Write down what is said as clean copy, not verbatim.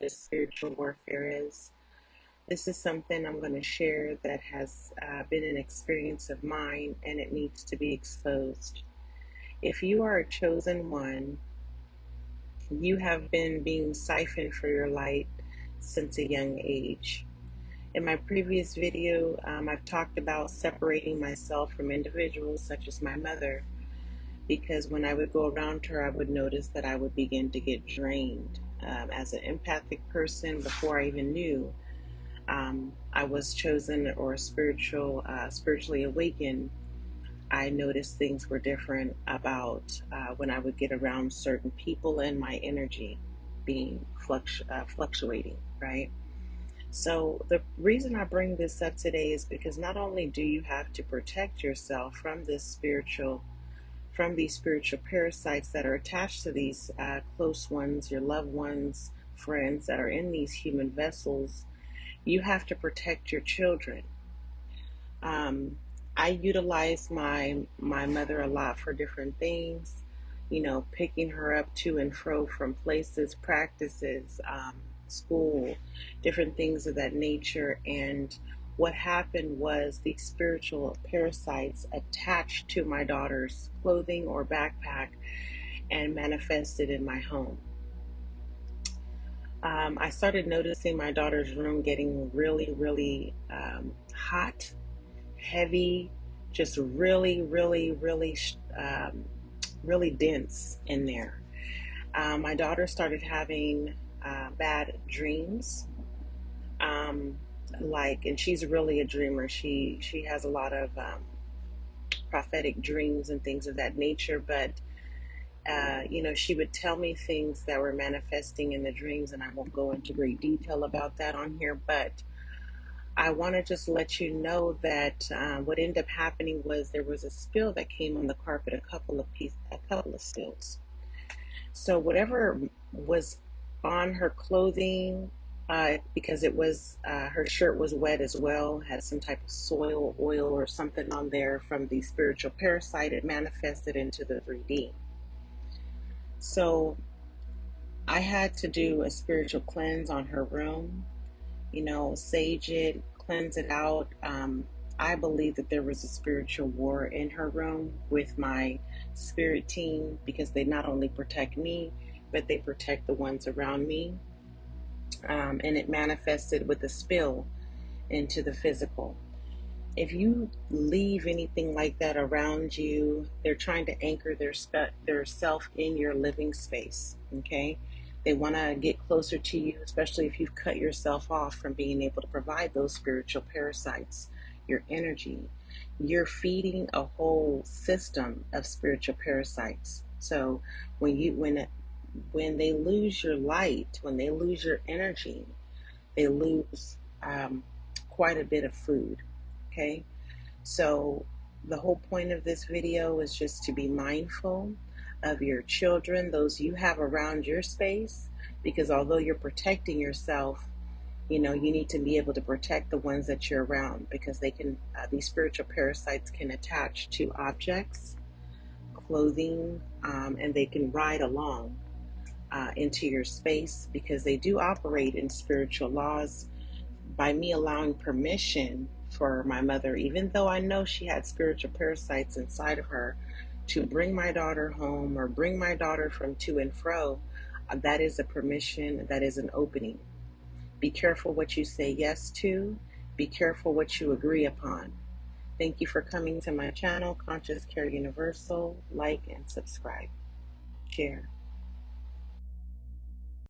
this spiritual warfare is. This is something I'm going to share that has been an experience of mine, and it needs to be exposed. If you are a chosen one, you have been being siphoned for your light since a young age. In my previous video, I've talked about separating myself from individuals such as my mother, because when I would go around her, I would notice that I would begin to get drained. As an empathic person, before I even knew I was chosen or spiritually awakened, I noticed things were different about when I would get around certain people and my energy being fluctuating, right? So the reason I bring this up today is because not only do you have to protect yourself from these spiritual parasites that are attached to these close ones, your loved ones, friends that are in these human vessels, you have to protect your children. I utilize my mother a lot for different things, picking her up to and fro from places, practices, school, different things of that nature. And what happened was these spiritual parasites attached to my daughter's clothing or backpack and manifested in my home. I started noticing my daughter's room getting really, really hot, heavy, just really, really, really, really dense in there. My daughter started having bad dreams. And she's really a dreamer. She has a lot of prophetic dreams and things of that nature. But she would tell me things that were manifesting in the dreams, and I won't go into great detail about that on here. But I want to just let you know that what ended up happening was there was a spill that came on the carpet, a couple of spills. So whatever was on her clothing, because it was her shirt was wet as well, had some type of soil, oil, or something on there from the spiritual parasite. It manifested into the 3D. So I had to do a spiritual cleanse on her room, sage it, cleanse it out. I believe that there was a spiritual war in her room with my spirit team, because they not only protect me, but they protect the ones around me. And it manifested with a spill into the physical. If you leave anything like that around you, they're trying to anchor their self in your living space, okay? They want to get closer to you, especially if you've cut yourself off from being able to provide those spiritual parasites, your energy. You're feeding a whole system of spiritual parasites. So when they lose your light, when they lose your energy, they lose quite a bit of food, okay? So the whole point of this video is just to be mindful of your children, those you have around your space, because although you're protecting yourself, you need to be able to protect the ones that you're around, because these spiritual parasites can attach to objects, clothing, and they can ride along into your space, because they do operate in spiritual laws. By me allowing permission for my mother, even though I know she had spiritual parasites inside of her, to bring my daughter home or bring my daughter from to and fro, that is a permission, that is an opening. Be careful what you say yes to. Be careful what you agree upon. Thank you for coming to my channel, Conscious Care Universal. Like and subscribe. Share.